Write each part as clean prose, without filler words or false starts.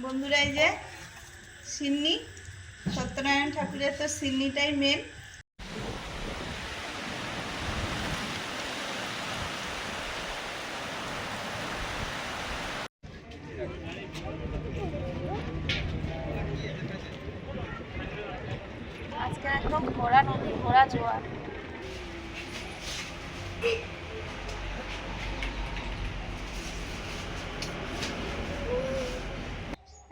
বন্ধুরা এই যে সিন্নি, সত্যনারায়ণ ঠাকুরের তো সিন্নিটাই মেন। আজকে একদম ভরা নদী, ভরা জোয়ার।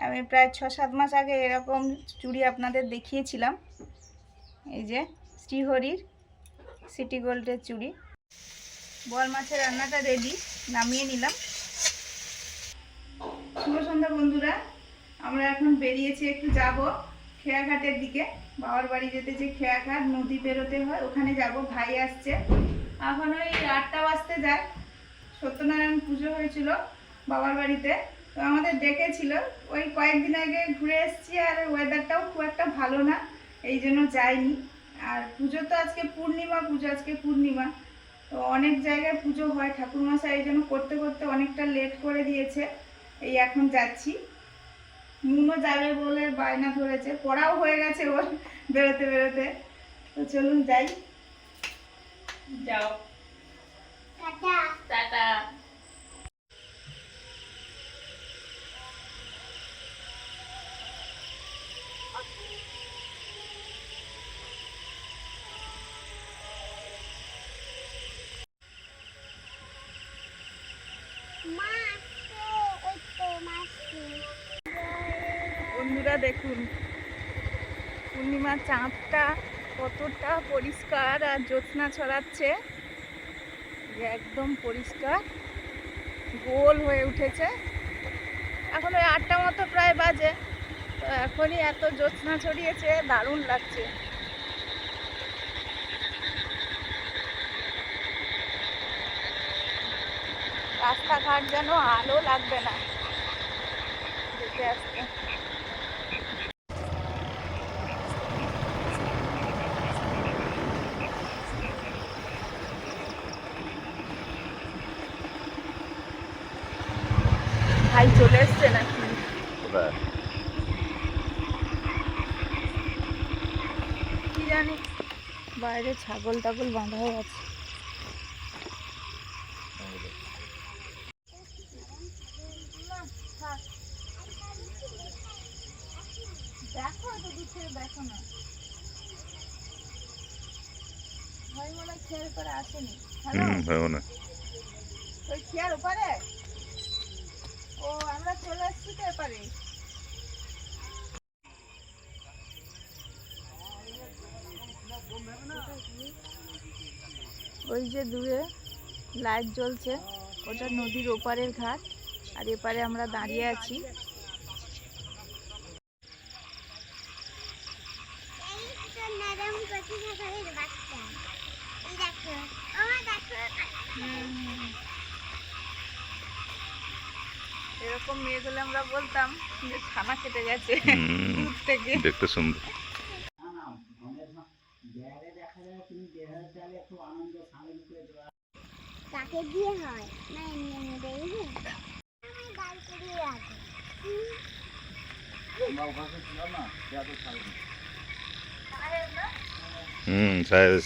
আমি প্রায় 6-7 মাস আগে এরকম চুড়ি আপনাদের দেখিয়েছিলাম। এই যে শ্রীহরির সিটি গোল্ডের চুড়ি। বোয়াল মাছের রান্নাটা রেডি, নামিয়ে নিলাম। শুভ সন্ধ্যা বন্ধুরা, আমরা এখন বেরিয়েছি, একটু যাব খেয়াঘাটের দিকে। বাবার বাড়ি যেতে যে খেয়াঘাট নদী পেরোতে হয়, ওখানে যাব। ভাই আসছে, এখন ওই 8টা বাজতে যায়। সত্যনারায়ণ পুজো হয়েছিল বাবার বাড়িতে, তো আমাদের ডেকেছিল। ওই কয়েকদিন আগে ঘুরে এসেছি, আর ওয়েদারটাও খুব একটা ভালো না, এই জন্য যাইনি। আর পুজো তো আজকে পূর্ণিমা, পুজো আজকে পূর্ণিমা, তো অনেক জায়গায় পুজো হয়, ঠাকুরমশাই এই জন্য করতে করতে অনেকটা লেট করে দিয়েছে। এই এখন যাচ্ছি। মুনও যাবে বলে বায়না ধরেছে, পড়াও হয়ে গেছে ওর বেরোতে বেরোতে। তো চলুন যাই। যাও, টাটা টাটা। বন্ধুরা দেখুন পূর্ণিমার চাঁদটা কতটা পরিষ্কার আর জ্যোৎস্না ছড়াচ্ছে, একদম পরিষ্কার গোল হয়ে উঠেছে। এখন ওই 8টা মতো প্রায় বাজে, তো এখনই এত জ্যোৎস্না ছড়িয়েছে, দারুণ লাগছে। রাস্তাঘাট যেন আলো লাগবে না দেখে আসতে। ভাই চলে এসছে নাকি কি জানি, বাইরে ছাগল টাগল বাঁধা হয়ে আছে। দেখো তো দিচ্ছে, দেখো না ভাই মনে হয় খেয়াল করে আসেনি। হ্যালো না, ওই খেয়ার ওপারে। ও আমরা চলে আসছি তো এপারে। ওই যে দূরে লাইট জ্বলছে, ওটা নদীর ওপারের ঘাট, আর এপারে আমরা দাঁড়িয়ে আছি। এরকম মেয়ে হলে আমরা বলতাম যে ছানা কেটে গেছে দূর থেকে। দেখতে সুন্দর। কাকে দিয়ে হয় না, এমনি দেই হয় আমি গাল করে রাখি। আমরা ওখানে ছিলাম না, যত ছাড়ি সাইজ।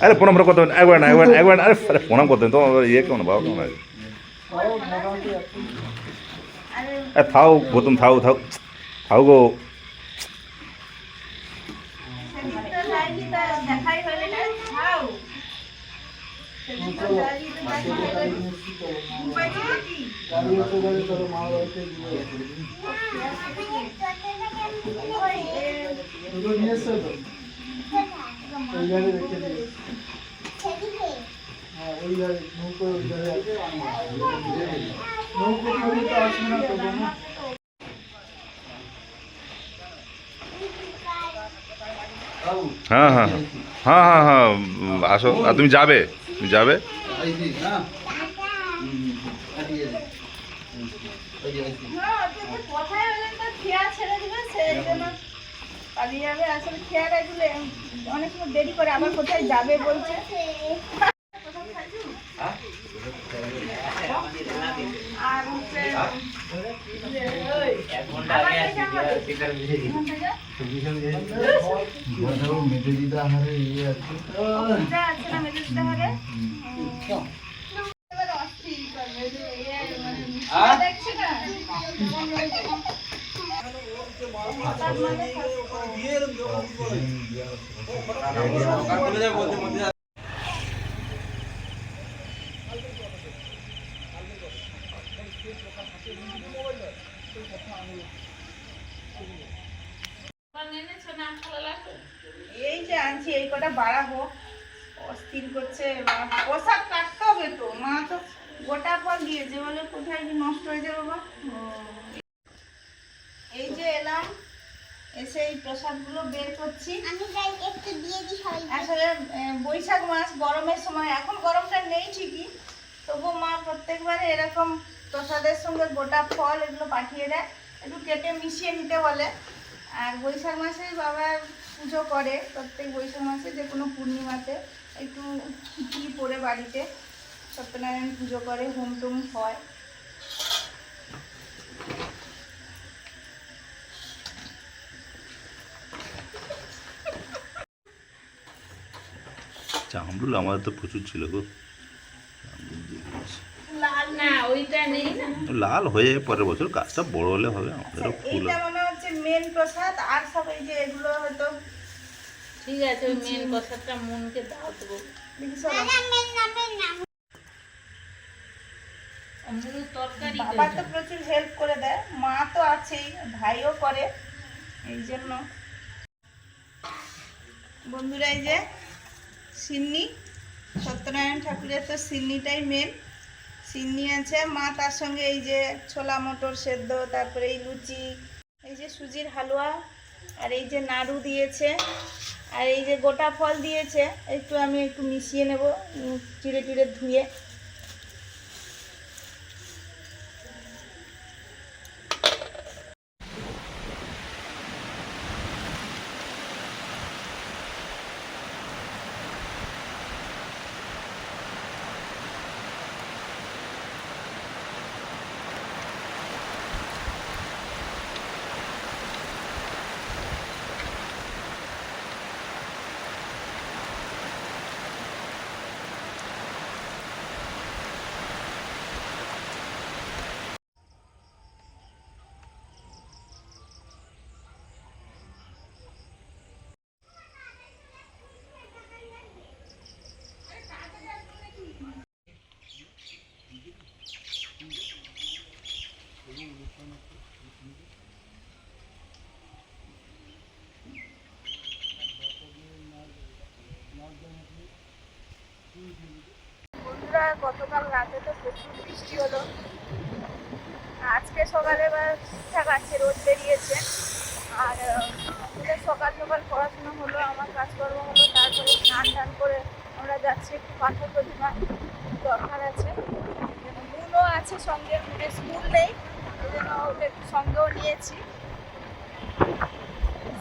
আরে প্রণাম কত, একবার না একবার একবার, আরে প্রণাম করতেন তো ইয়ে কেমন বাবা কেমন আছে? থাও গৌতম, থাও থাও থাও গো। হ্যাঁ হ্যাঁ হ্যাঁ হ্যাঁ হ্যাঁ আসো, তুমি যাবে, তুমি যাবে। এই জন্য পালিয়ে যাবে। আসলে খেয়াল এগুলো অনেক সময় দেরি করে, আবার কোথায় যাবে বলছে। আর হচ্ছে মেজদিদা হারে ইয়ে আছে আছে না মেজদিদা হারে এবারে অস্থির করবে যে দেখছে না এই যে আনছি, এই কটা বাড়াবো, অস্থির করছে। পোশাক কাটতে হবে তো, মা তো গোটা পর দিয়েছে, বলে কোথায় কি নষ্ট হয়ে যাবে বা। এই যে এলাম, এসে এই প্রসাদগুলো বের করছি। আমি যাই একটু দিয়ে দিই সবাই। আসলে বৈশাখ মাস গরমের সময়, এখন গরমটা নেই ঠিকই, তবুও মা প্রত্যেকবারে এরকম প্রসাদের সঙ্গে গোটা ফল এগুলো পাঠিয়ে দেয়, একটু কেটে মিশিয়ে নিতে বলে। আর বৈশাখ মাসে বাবার পুজো করে, প্রত্যেক বৈশাখ মাসে যে কোনো পূর্ণিমাতে একটু খিচুড়ি পড়ে বাড়িতে সত্যনারায়ণ পুজো করে, হোম টোম হয়। জামরুল আমাদের তো প্রচুর ছিল গো। লাল না, ওইটা নেই না, লাল হয়ে যাবে পরের বছর, গাছটা বড় হলে হবে। আমাদেরও ফুল এইটা মনে হচ্ছে মেন প্রসাদ। আর সব এই যে এগুলো হয়তো ঠিক আছে, ওই মেন প্রসাদটা মনকে দাও দেবো। দেখি সব মুরুর তরকারি বাবা তো প্রচুর হেল্প করে দেয়, মা তো আছেই, ভাইও করে। এই জন্য বন্ধুরা, এই যে সিন্নি, সত্যনারায়ণ ঠাকুরের তো সিন্নিটাই মেন। সিন্নি আছে, মা তার সঙ্গে এই যে ছোলা মটর সেদ্ধ, তারপরে এই লুচি, এই যে সুজির হালুয়া, আর এই যে নাড়ু দিয়েছে, আর এই যে গোটা ফল দিয়েছে। আমি একটু মিশিয়ে নেব, চিড়ে টিড়ে ধুয়ে। বন্ধুরা, গতকাল রাতে তো প্রচুর বৃষ্টি হলো, আজকে সকালে ঠিকঠাক আছে, রোদ বেরিয়েছে। আর সকাল সকাল পড়াশোনা হলো, আমার কাজকর্ম হলো, তারপরে স্নান টান করে আমরা যাচ্ছি একটু পাথর প্রতিমা, দরকার আছে। বোনও আছে সঙ্গে, স্কুল নেই, ওই জন্য ওকে সঙ্গেও নিয়েছি।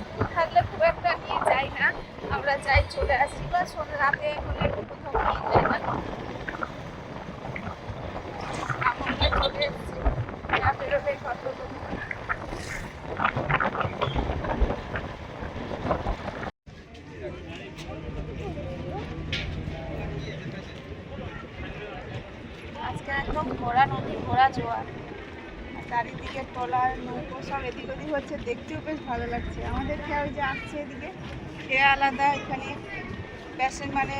স্কুল থাকলে খুব একটা নিয়ে যাই না, আমরা যাই চলে আসি, বা রাতে হলে কোথাও নিয়ে যাই না। চলে এসেছি, বেরোবে কত আজকে একদম ঘোড়া নদী, ঘোড়া জোয়ার, চারিদিকে ট্রলার নৌকো সব এদিক ওদিক হচ্ছে, দেখতেও বেশ ভালো লাগছে। আমাদের খেয়া ওই যে আসছে এদিকে, খেয়া আলাদা, এখানে ভ্যাসেল মানে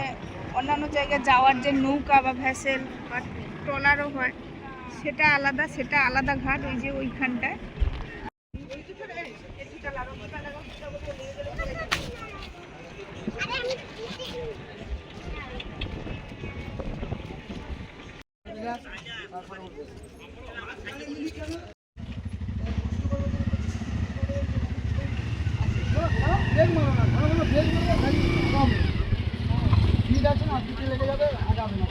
অন্যান্য জায়গায় যাওয়ার যে নৌকা বা ভ্যাসেল বা ট্রলারও হয়, সেটা আলাদা, সেটা আলাদা ঘাট, ওই যে ওইখানটায়। ঠিক আছে না, পিঠে লেগে যাবে, আগাবে না।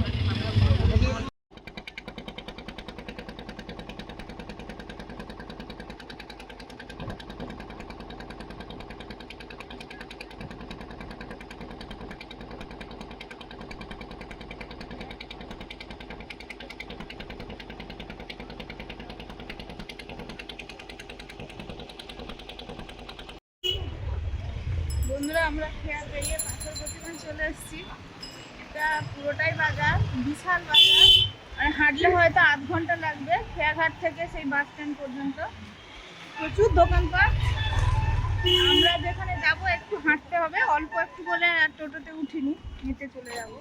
বন্ধুরা আমরা খেয়া পেরিয়ে পাথর প্রতিমা চলে এসেছি। এটা পুরোটাই বাজার, বিশাল বাজার, মানে হাঁটলে হয়তো আধ ঘন্টা লাগবে খেয়াঘাট থেকে সেই বাস স্ট্যান্ড পর্যন্ত। প্রচুর দোকানপাট। আমরা যেখানে যাব একটু হাঁটতে হবে, অল্প একটু বলে আর টোটোতে উঠিনি, হেঁটে চলে যাব।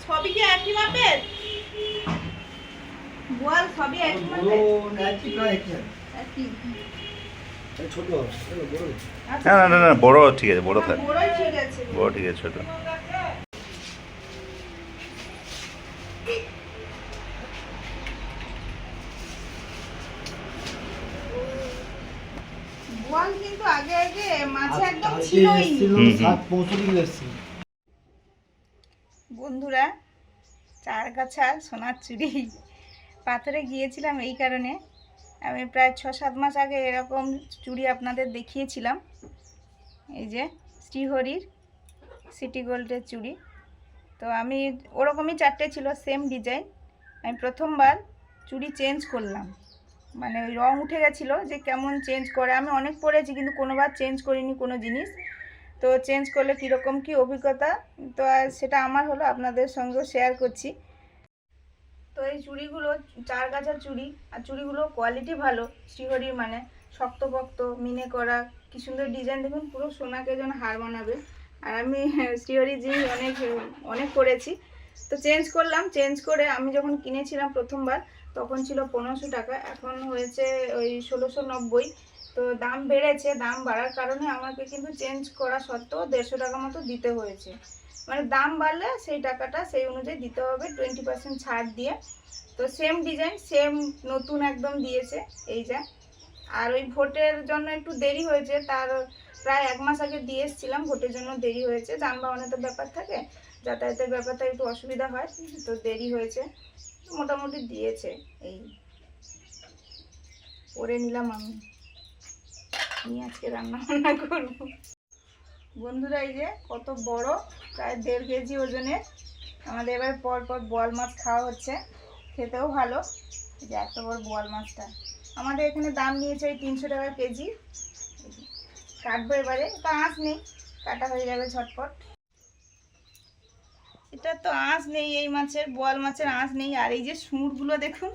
সবই কি একই মাপের? বল সবই একই মাপের? একই। ছোট বড় আচ্ছা, না না না না, বড় ঠিক আছে, বড় থাক, বড়ই ঠিক আছে। বড় ঠিক আছে, ছোট বল কিন্তু আগে আগে মাছে একদম ছিলই। হুম। 65 কিলো এসেছিল। বন্ধুরা, চারগাছা সোনার চুড়ি পাথরে গিয়েছিলাম এই কারণে। আমি প্রায় 6-7 মাস আগে এরকম চুড়ি আপনাদের দেখিয়েছিলাম। এই যে শ্রীহরির সিটি গোল্ডের চুড়ি। তো আমি ওরকমই 4টে ছিল, সেম ডিজাইন। আমি প্রথমবার চুড়ি চেঞ্জ করলাম, মানে ওই রং উঠে গেছিলো, যে কেমন চেঞ্জ করে। আমি অনেক পরেছি কিন্তু কোনোবার চেঞ্জ করিনি কোনো জিনিস। তো চেঞ্জ করলে কীরকম কী অভিজ্ঞতা, তো সেটা আমার হলো, আপনাদের সঙ্গেও শেয়ার করছি। তো এই চুড়িগুলো চারগাছার চুড়ি, আর চুড়িগুলো কোয়ালিটি ভালো, শ্রীহরির, মানে শক্তপোক্ত মিনে করা, কি সুন্দর ডিজাইন। দেখুন পুরো সোনাকে যেন হার বানাবে। আর আমি শ্রীহরি জিনিস অনেক অনেক করেছি। তো চেঞ্জ করলাম, চেঞ্জ করে আমি যখন কিনেছিলাম প্রথমবার তখন ছিল 1500 টাকা, এখন হয়েছে ওই 1690। তো দাম বেড়েছে, দাম বাড়ার কারণে আমাকে কিন্তু চেঞ্জ করা সত্ত্বেও 150 টাকা মতো দিতে হয়েছে। মানে দাম বাড়লে সেই টাকাটা সেই অনুযায়ী দিতে হবে, 20% ছাড় দিয়ে। তো সেম ডিজাইন, সেম নতুন একদম দিয়েছে এই যা। আর ওই ভোটের জন্য একটু দেরি হয়েছে, তার প্রায় 1 মাস আগে দিয়ে এসেছিলাম, ভোটের জন্য দেরি হয়েছে। যানবাহনের তো ব্যাপার থাকে, যাতায়াতের ব্যাপারটা একটু অসুবিধা হয়, তো দেরি হয়েছে। মোটামুটি দিয়েছে। এই পরে নিলাম আমি, নিয়ে আজকে রান্না বান্না করবো। বন্ধুরা, এই যে কত বড়, প্রায় 1.5 কেজি ওজনের। আমাদের এবার পর পর বোয়াল মাছ খাওয়া হচ্ছে, খেতেও ভালো। এই যে এত বড় বোয়াল মাছটা আমাদের এখানে দাম নিয়েছে ওই 300 টাকা কেজি। কাটবো এবারে, তো আঁশ নেই, কাটা হয়ে যাবে ঝটপট। এটা তো আঁশ নেই, এই মাছের, বোয়াল মাছের আঁশ নেই। আর এই যে সুঁড়গুলো দেখুন,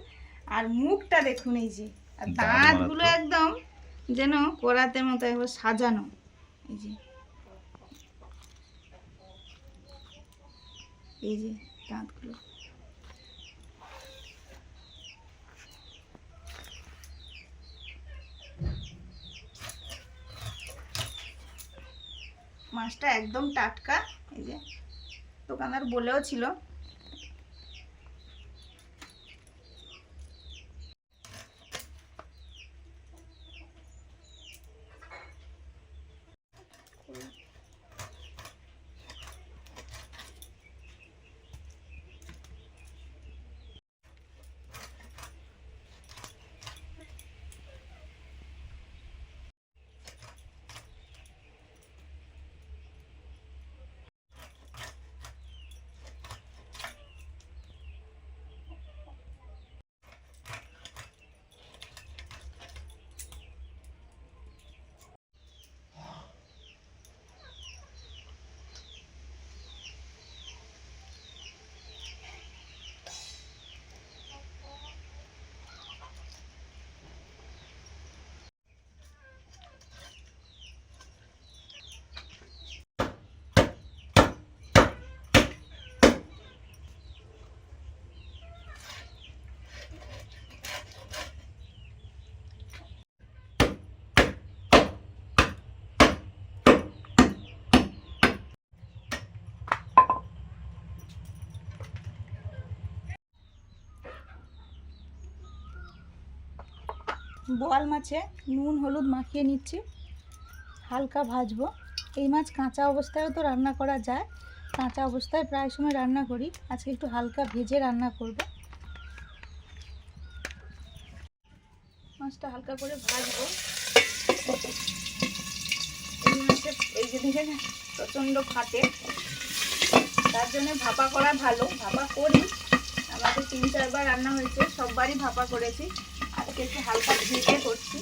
আর মুখটা দেখুন, এই যে, আর দাঁতগুলো একদম যেন করাতে মতো একবার সাজানো। এই যে, এই যে দাঁতগুলো। মাছটা একদম টাটকা, এই যে দোকানদার বলেও ছিল। বোয়াল মাছে নুন হলুদ মাখিয়ে নিচ্ছি, হালকা ভাজবো। এই মাছ কাঁচা অবস্থায়ও তো রান্না করা যায়, কাঁচা অবস্থায় প্রায় সময় রান্না করি, আজকে একটু হালকা ভেজে রান্না করব। মাছটা হালকা করে ভাজবো। এই মাছের এই যে দেখে প্রচণ্ড ফাটে, তার জন্য ভাপা করা ভালো। ভাপা করি, আমাদের 3-4 বার রান্না হয়েছে, সববারই ভাপা করেছি। আজকে একটু হালকা ভেজে করছি।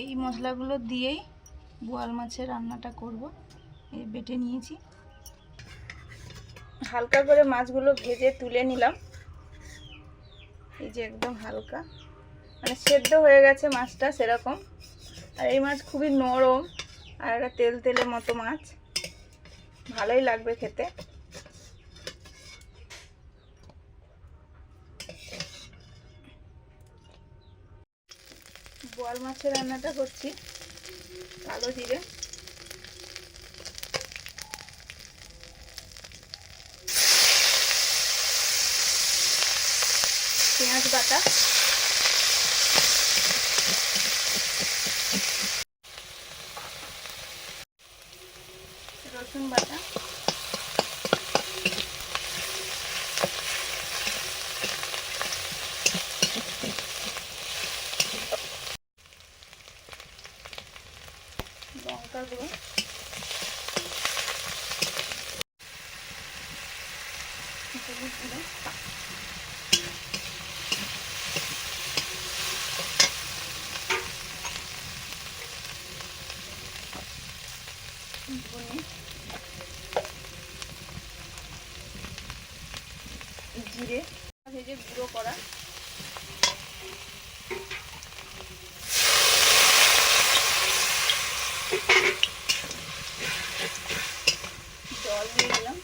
এই মশলাগুলো দিয়েই বোয়াল মাছের রান্নাটা করব। এই বেটে নিয়েছি, হালকা করে মাছগুলো ভেজে তুলে নিলাম। এই যে একদম হালকা, মানে সেদ্ধ হয়ে গেছে মাছটা সেরকম। আর এই মাছ খুবই নরম আর একটা তেল তেলের মতো মাছ, ভালোই লাগবে খেতে। বোয়াল মাছের রান্নাটা করছি, কালো জিরে, পেঁয়াজ বাটা, রসুন বাটা, লঙ্কা গুঁড়ো, হলুদ গুঁড়ো, ধনে, জিরে ভেজে গুঁড়ো করা, জল দিয়ে দিলাম,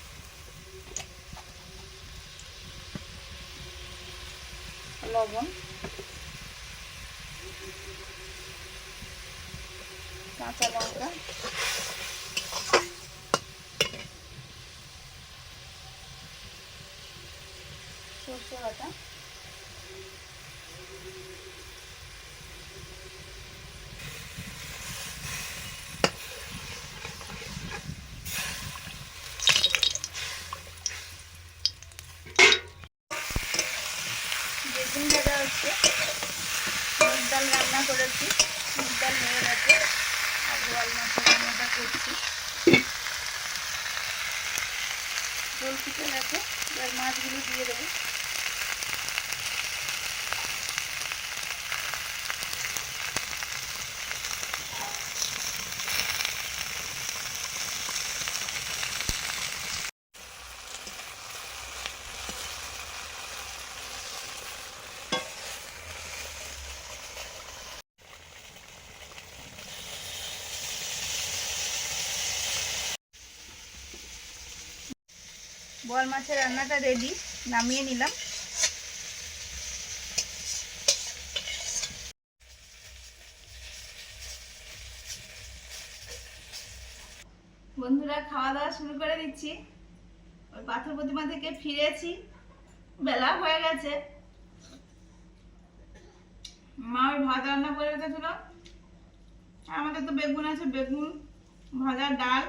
লবণ, কাঁচা লঙ্কা, সরষে বাটা, বেগুন ভাজা হচ্ছে, মুগ ডাল রান্না করেছি, মুগ ডাল হয়ে গেছে, আর বোয়াল মাছের রান্নাটা করছি। জল ফুটে গেছে, এবার মাছগুলো দিয়ে দেবো। বোয়াল মাছের রান্নাটা রেডি, নামিয়ে নিলাম। বন্ধুরা, খাওয়া দাওয়া শুরু করে দিচ্ছি। ওই পাথর প্রতিমা থেকে ফিরেছি, বেলা হয়ে গেছে। মা ওই ভাত রান্না করে রেখেছিল, আমাদের তো বেগুন আছে, বেগুন ভাজা, ডাল,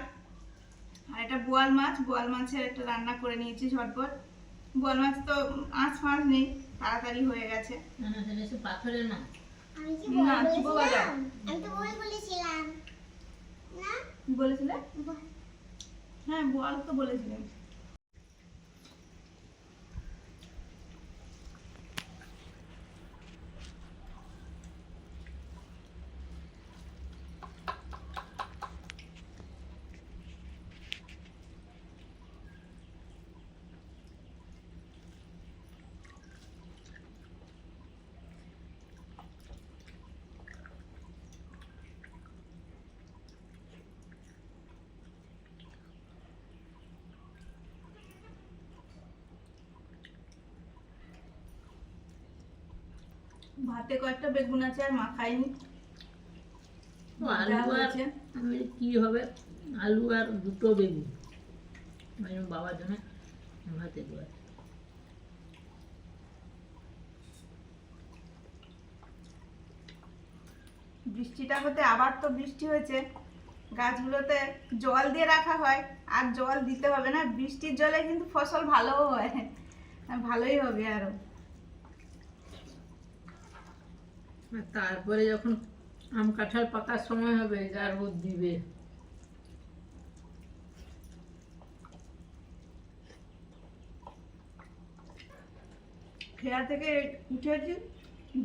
আর এটা বোয়াল মাছ, বোয়াল মাছের একটা রান্না করে নিয়েছি ঝটপট। বোয়াল মাছ তো আঁচ ফাঁচ নেই, তাড়াতাড়ি হয়ে গেছে। পাথরের মাছ আমি কি না, কি বলেছিলাম? আমি তো বলেছিলাম না, কি বলেছিলে? হ্যাঁ, বোয়াল তো বলেছিলাম। ভাতে কয়েকটা বেগুন আছে আর মাখাইনি। ও, যা আলু আর হয়েছে। আমি কি হবে, আলু আর দুটো বেগুন বাবার জন্য ভাতে দেওয়া। বৃষ্টিটা হতে আবার তো বৃষ্টি হয়েছে, গাছগুলোতে জল দিয়ে রাখা হয়, আর জল দিতে হবে না, বৃষ্টির জলে কিন্তু ফসল ভালোও হয়, ভালোই হবে আরো। আর তারপরে যখন আম কাঁঠাল পাকার সময় হবে যা রোদ দিবে। খেয়া থেকে উঠেছি,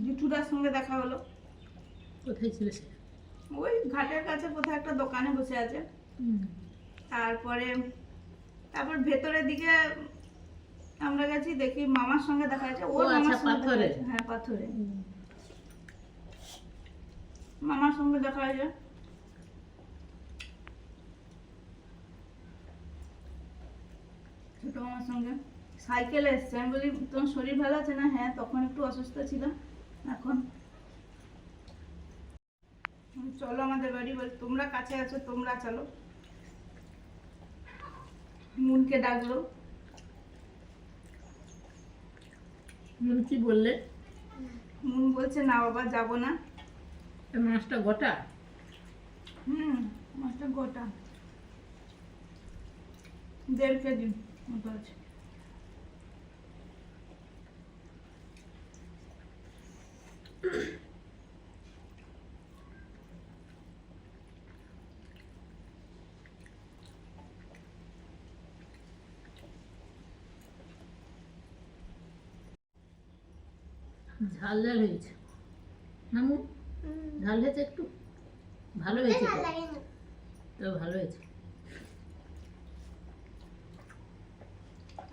জুঠুদার সঙ্গে দেখা হলো। কোথায় ছিল সে? ওই ঘাটের কাছে কোথাও একটা দোকানে বসে আছে। তারপরে ভেতরের দিকে আমরা গেছি, দেখি মামার সঙ্গে দেখা যাচ্ছে। ওর ও, মামার আচ্ছা, সঙ্গে দেখা পাথরে। যাচ্ছে। হ্যাঁ, পাথরে মামার সঙ্গে দেখা হয়েছে। ছোট মামার সঙ্গে সাইকেলে এসছে। আমি বলি তোমার শরীর ভালো আছে না? হ্যাঁ, তখন একটু অসুস্থ ছিলাম, এখন চলো আমাদের বাড়ি। বল তোমরা কাছে আছো, তোমরা চলো। মুনকে ডাকলো। কি বললে? মুন বলছে না বাবা, যাবো না। এই মাছটা গোটা? মাছটা গোটা, 1.5 কেজি মতো আছে। ঝাল ঝাল হয়েছে মামু, ঝাল হয়েছে একটু? ভালো হয়েছে তো? তো ভালো হয়েছে।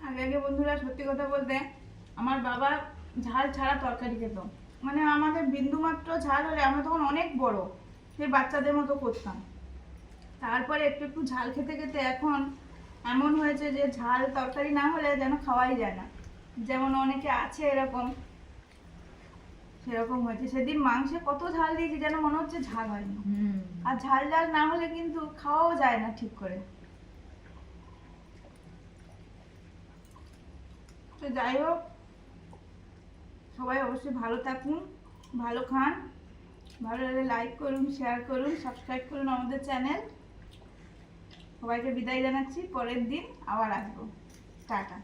আগে আগে বন্ধুরা, সত্যি কথা বলতে আমার বাবা ঝাল ছাড়া তরকারি খেত। মানে আমাদের বিন্দুমাত্র ঝাল হলে আমরা তখন অনেক বড়, সেই বাচ্চাদের মতো করতাম। তারপরে একটু একটু ঝাল খেতে খেতে এখন এমন হয়েছে যে ঝাল তরকারি না হলে যেন খাওয়াই যায় না। যেমন অনেকে আছে এরকম, সেরকম হয়েছে। সেদিন মাংসে কত ঝাল দিয়েছি, যেন মনে হচ্ছে ঝাল হয়নি। আর ঝাল ঝাল না হলে কিন্তু খাওয়াও যায় না ঠিক করে। তো যাই হোক, সবাই অবশ্যই ভালো থাকুন, ভালো খান, ভালো লাগলে লাইক করুন, শেয়ার করুন, সাবস্ক্রাইব করুন আমাদের চ্যানেল। সবাইকে বিদায় জানাচ্ছি, পরের দিন আবার আসবো। টাটা।